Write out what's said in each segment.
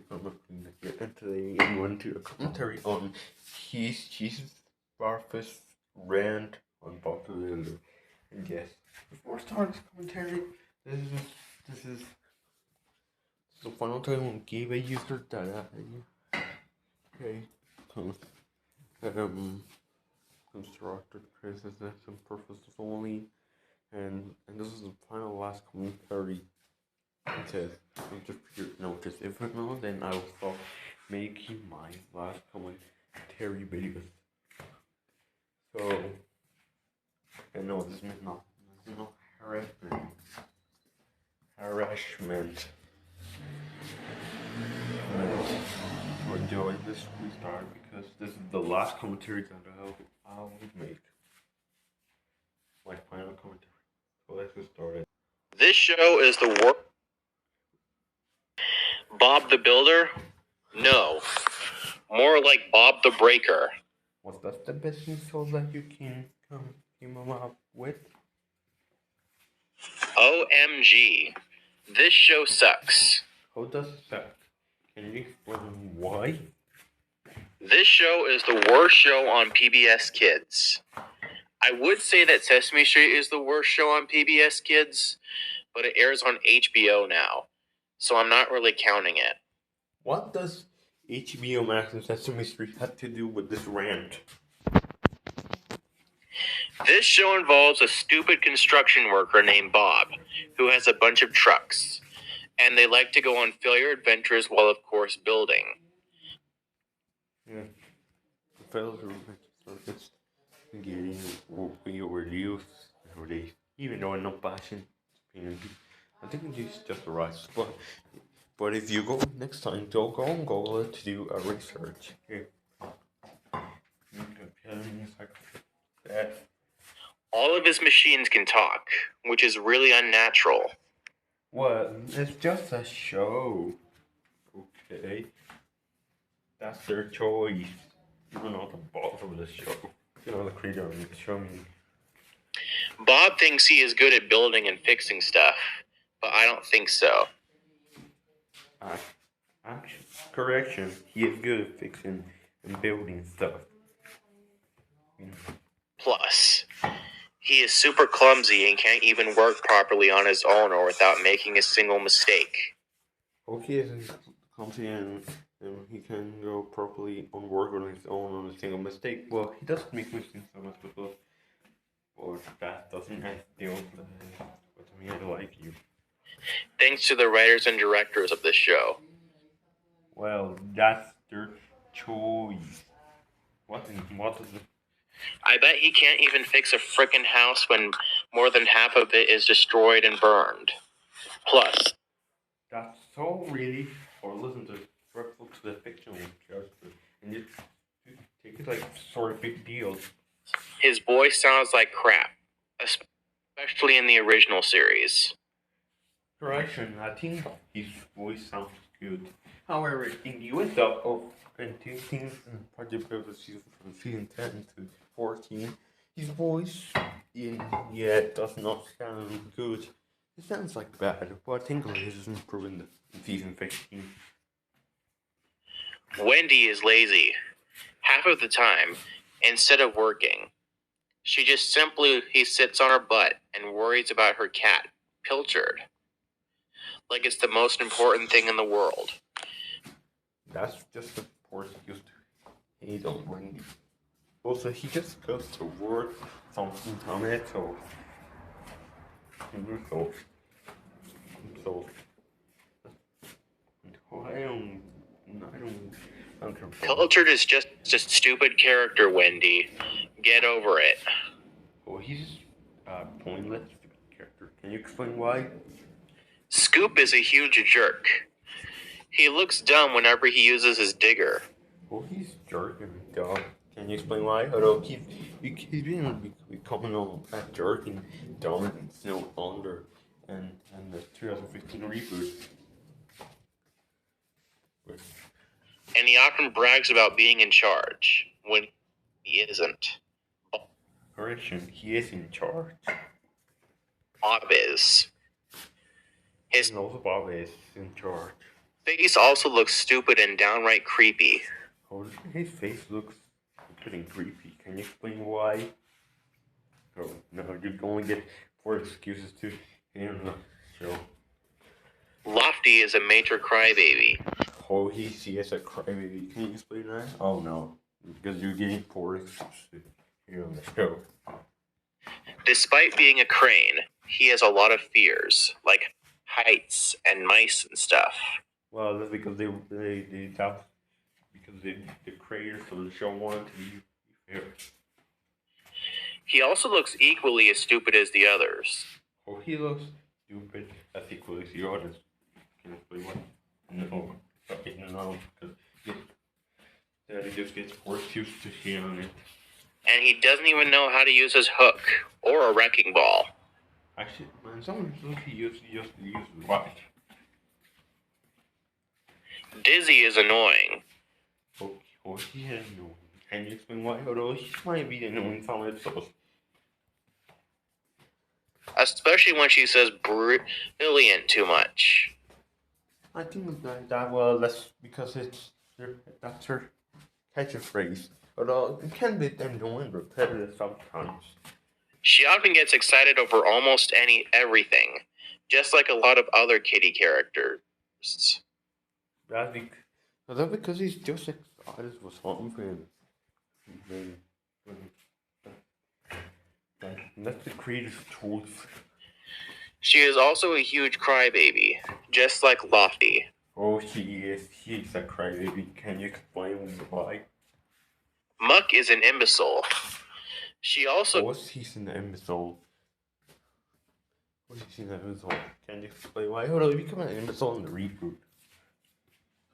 from here, and today I'm going to do a commentary on Jesus Barfus rant on Bob the Builder. And yes, before starting this commentary, this is the final time I gave a user data. Okay, constructed criticism purposes only, and this is the final last commentary. It says, just notice, if not, then I will stop making my last commentary videos. So, and no, this is not harassment. We're doing this restart because this is the last commentary that I'll make. My final commentary. So let's get started. This show is the work. Bob the Builder? No. More like Bob the Breaker. What's that the best insult that you can come up with? OMG. This show sucks. How does it suck? Can you explain why? This show is the worst show on PBS Kids. I would say that Sesame Street is the worst show on PBS Kids, but it airs on HBO now, so I'm not really counting it. What does HBO Max and Sesame Street have to do with this rant? This show involves a stupid construction worker named Bob, who has a bunch of trucks, and they like to go on failure adventures while, of course, building. Yeah, failure adventures getting overused nowadays, even though I'm not passionate. I think it's just the right spot. But if you go next time, don't go on Google to do a research. Okay. All of his machines can talk, which is really unnatural. Well, it's just a show. Okay. That's their choice. You're not the boss of the show. You're not the creator of the show. Bob thinks he is good at building and fixing stuff, but I don't think so. Correction, he is good at fixing and building stuff. Plus, he is super clumsy and can't even work properly on his own or without making a single mistake. Oh, he is clumsy and he can go properly on work on his own on a single mistake. Well, he doesn't make mistakes so much, but that doesn't have to deal with me. I like you. Thanks to the writers and directors of this show. Well, that's their choice. What is it? I bet he can't even fix a frickin' house when more than half of it is destroyed and burned. Plus, that's so really, or listen to respectful to the fictional character, and you take it like sort of big deal. His voice sounds like crap, especially in the original series. Correction, I think his voice sounds good. However, in the US of and two things in particular season from season 10 to 14, his voice does not sound good. It sounds like bad, but I think it is improving in season 15. Wendy is lazy. Half of the time, instead of working, she just simply sits on her butt and worries about her cat, Pilchard. Like it's the most important thing in the world. That's just the poor excuse to hate on Wendy. Also, he just goes to work something on it, so I don't care. Pilchard is just a stupid character, Wendy. Get over it. Oh, he's pointless stupid character. Can you explain why? Scoop is a huge jerk. He looks dumb whenever he uses his digger. Oh, he's jerk and dumb. Can you explain why? Although he's been becoming a jerk and dumb and Snow Under and the 2015 reboot. And he often brags about being in charge when he isn't. Correction, he is in charge. Bob is. And also Bob is in charge. face also looks stupid and downright creepy. Oh, his face looks pretty creepy. Can you explain why? Oh, no, you only get 4 excuses to him the show. Lofty is a major crybaby. Oh, he is a crybaby. Can you explain that? Oh, no. Because you're getting 4 excuses here on the show. Despite being a crane, he has a lot of fears, like heights and mice and stuff. Well, that's because the creators of the show wanted to be fair. He also looks equally as stupid as the others. Oh, he looks stupid as equally as the others. Can you explain what? No. Okay, no, because he just gets forced used to hearing it. And he doesn't even know how to use his hook or a wrecking ball. Actually, man, someone used to use the right. Dizzy is annoying. Oh, he is annoying. Can you explain why? Although he might be annoying some episodes. Especially when she says brilliant too much. I think that's because that's her catchphrase. Although it can be annoying, repetitive sometimes. She often gets excited over almost everything, just like a lot of other kitty characters. That's because he's just excited for something. That's the creative truth. She is also a huge crybaby, just like Lofty. Oh, he's a crybaby. Can you explain why? Muck is an imbecile. She also He's an imbecile. He's an imbecile. Can you explain why? Hold on, you become an imbecile in the reboot.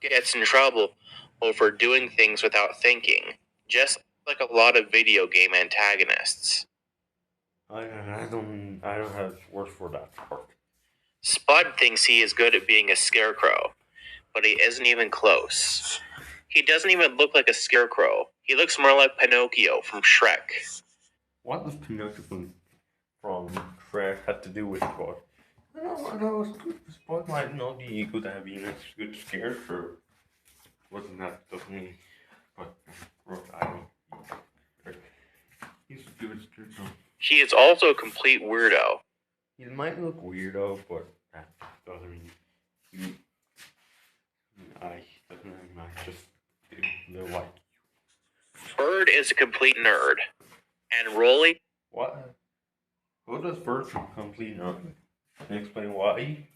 Gets in trouble over doing things without thinking, just like a lot of video game antagonists. I don't have words for that part. Spud thinks he is good at being a scarecrow, but he isn't even close. He doesn't even look like a scarecrow. He looks more like Pinocchio from Shrek. What does Pinocchio from Shrek have to do with Spud? I know, Spud might not be good at being a good scarecrow. Wasn't that doesn't but I don't. He's a good scarecrow. He is also a complete weirdo. He might look weirdo, but that doesn't mean I just look like you. Bird is a complete nerd. And Rolly? What? What does Bird complete nerd? Can you explain why?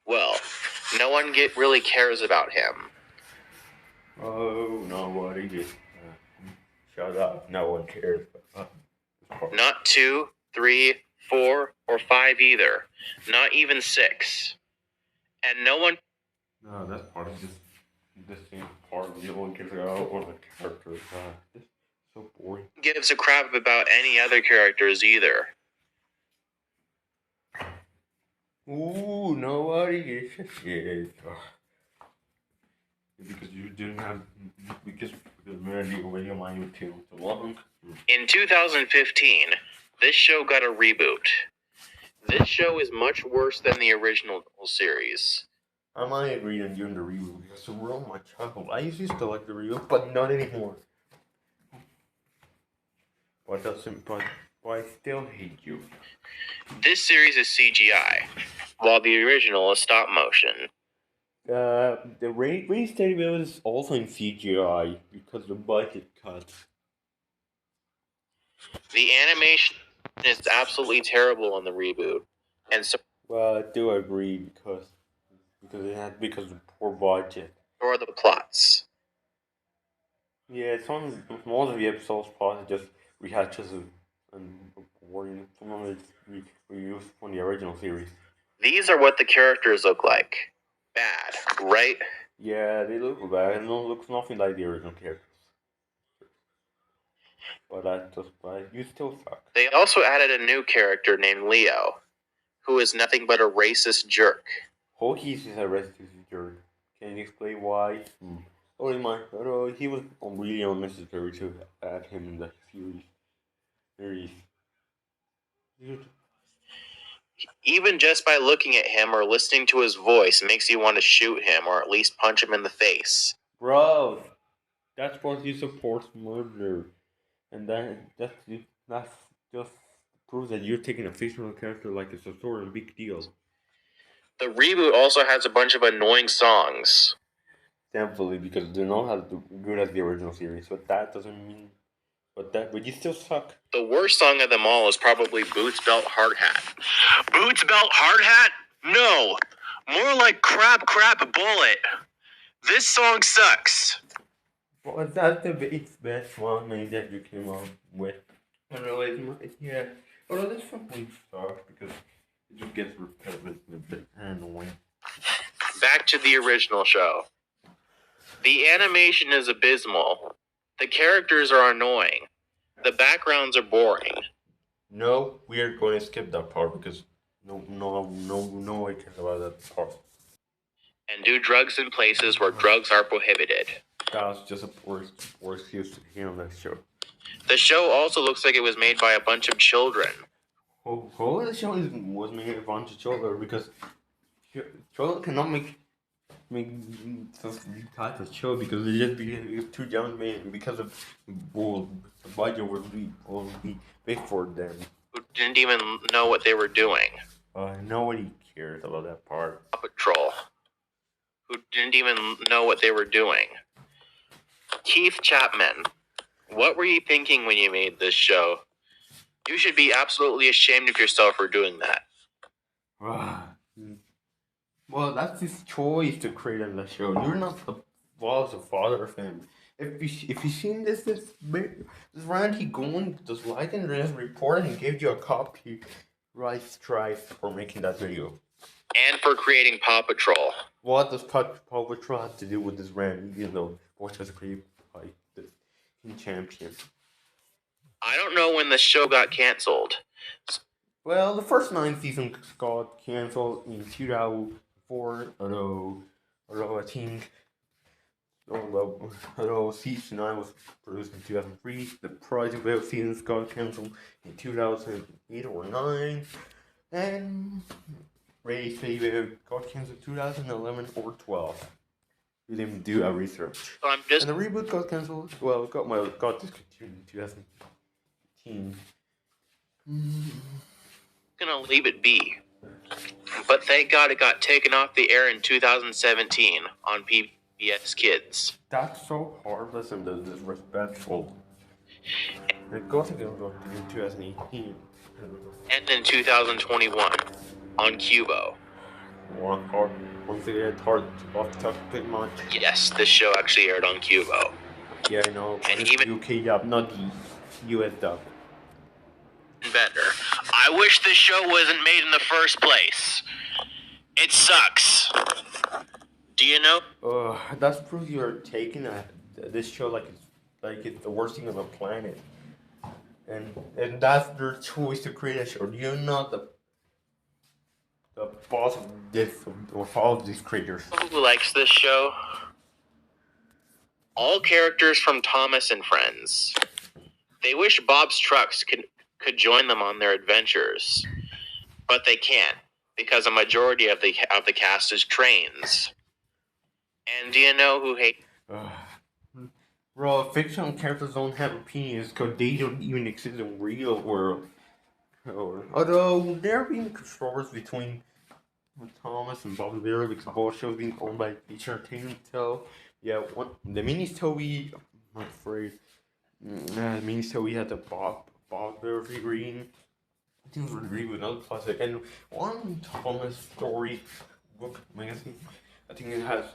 Well, no one really cares about him. Oh, nobody just shut up. No one cares. Not 2, 3, 4, or 5 either. Not even 6. And no one. No, that's part of this same part of the one cares about or the characters. This is so boring. Gives a crap about any other characters either. Ooh, nobody gives a shit. Because you didn't have because merely when your mind was too long. In 2015, this show got a reboot. This show is much worse than the original series. I might agree on doing the reboot because it ruined my childhood. I used to like the reboot, but not anymore. But I still hate you. This series is CGI, while the original is stop motion. The Rain Studio is also in CGI because the budget cuts. The animation is absolutely terrible on the reboot, and so. Well, I do agree because of the poor budget. Or the plots. Yeah, most of the episodes probably just rehashes and boring. Some of it's reused from the original series. These are what the characters look like. Bad, right? Yeah, they look bad and don't look nothing like the original characters. But you still suck. They also added a new character named Leo, who is nothing but a racist jerk. Oh, he's a racist jerk. Can you explain why? He was really unnecessary to add him in the series. Even just by looking at him or listening to his voice makes you want to shoot him or at least punch him in the face. Bro, that's what you support murder. And that's just proves that you're taking a fictional character like it's a sort of big deal. The reboot also has a bunch of annoying songs. Thankfully, because they're not as good as the original series, but that doesn't mean. But you still suck. The worst song of them all is probably Boots Belt Hard Hat. Boots Belt Hard Hat? No. More like Crap Crap Bullet. This song sucks. Well, that's the best one maybe that you came up with. I don't know, yeah. Although this probably sucks because it just gets repetitive and a bit annoying. Back to the original show. The animation is abysmal. The characters are annoying. The backgrounds are boring. No, we are going to skip that part because no one cares about that part. And do drugs in places where drugs are prohibited. That's just a poor excuse to hear on that show. The show also looks like it was made by a bunch of children. Oh, the show was made by a bunch of children because children cannot make such type of show because they just be too young made because of the budget will be big for them. Who didn't even know what they were doing. Nobody cares about that part. Paw Patrol. Who didn't even know what they were doing. Keith Chapman. What were you thinking when you made this show? You should be absolutely ashamed of yourself for doing that. Well, that's his choice to create the show. You're not the boss or father of him. If you seen this round, he going just like and just report and gave you a copyright strike for making that video. And for creating Paw Patrol. What does Paw Patrol have to do with this round? Even though what was created by the champion. I don't know when the show got canceled. Well, the first 9 seasons got canceled in 2004. Although I think, although season 9 was produced in 2003, the project web seasons got canceled in 2008 or 9, and Ray's favorite got canceled in 2011 or 12. We didn't do a research. So and the reboot got canceled. Well, got discontinued in 2018. Gonna leave it be. But thank God it got taken off the air in 2017 on PBS Kids. That's so heartless and disrespectful. It got taken off in 2018. And in 2021 on Cubo. Once again, hard off topic much. Yes, this show actually aired on Cubo. Yeah, I know. And even UK dub, not the US dub. Better. I wish this show wasn't made in the first place. It sucks. Do you know? That's proof you're taking this show like it's the worst thing on the planet, and that's their choice to create a show. You're not the boss of this of all of these creators. Who likes this show? All characters from Thomas and Friends. They wish Bob's Trucks could join them on their adventures, but they can't because a majority of the cast is trains. And do you know who hates? Bro, fictional characters don't have opinions because they don't even exist in real world. Although there have been controversies between Thomas and Bob the Builder because both shows being owned by Feature Entertainment. So yeah, the minis Toby, I'm afraid. The minis Toby had the Bob Builder figurine. I think it was really another classic. And one Thomas story book magazine, I think it has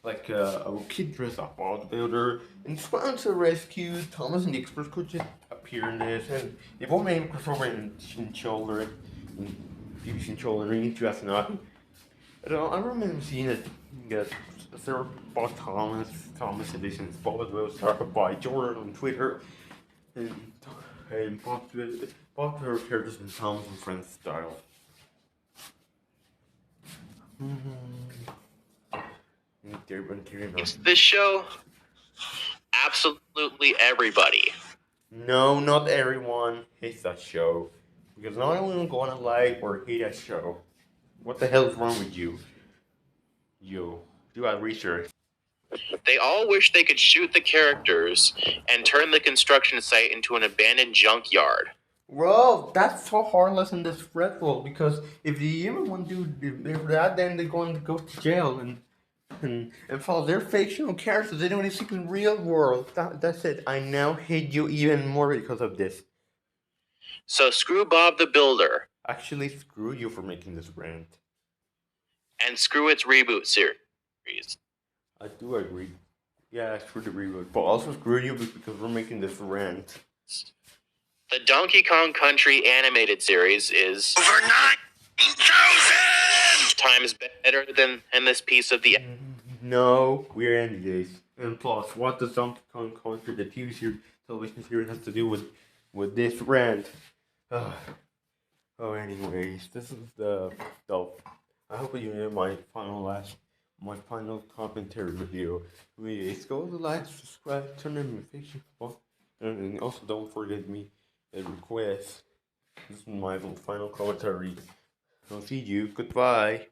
like a kid dressed up Bob the Builder. And Swan to rescue Thomas and the Express could just appear in this. And they both made a crossover in Children, in BBC Children in 2009. I remember seeing it get Sarah Bob Thomas edition, Bob the Builder started by Jordan on Twitter. And popular characters in Thomas and Friends style. This show? Absolutely everybody. No, not everyone hates that show. Because not only am I gonna like or hate that show, what the hell is wrong with you? Yo, do our research. They all wish they could shoot the characters and turn the construction site into an abandoned junkyard. Bro, that's so heartless and disrespectful because if the other one dude, if that, then they're going to go to jail and follow their fictional characters. They don't exist in real world. That's it. I now hate you even more because of this. So screw Bob the Builder. Actually, screw you for making this rant. And screw its reboot series. I do agree. Yeah, screw the reboot, but also screw you because we're making this rant. The Donkey Kong Country animated series is over 9,000 times better than this piece of the. No, we're ending this. And plus, what does Donkey Kong Country, the TV series, television series, has to do with this rant? Anyways, this is the I hope you enjoyed my final commentary video. Please go to like, subscribe, turn on notifications, and also don't forget me a request. This is my final commentary. I'll see you. Goodbye.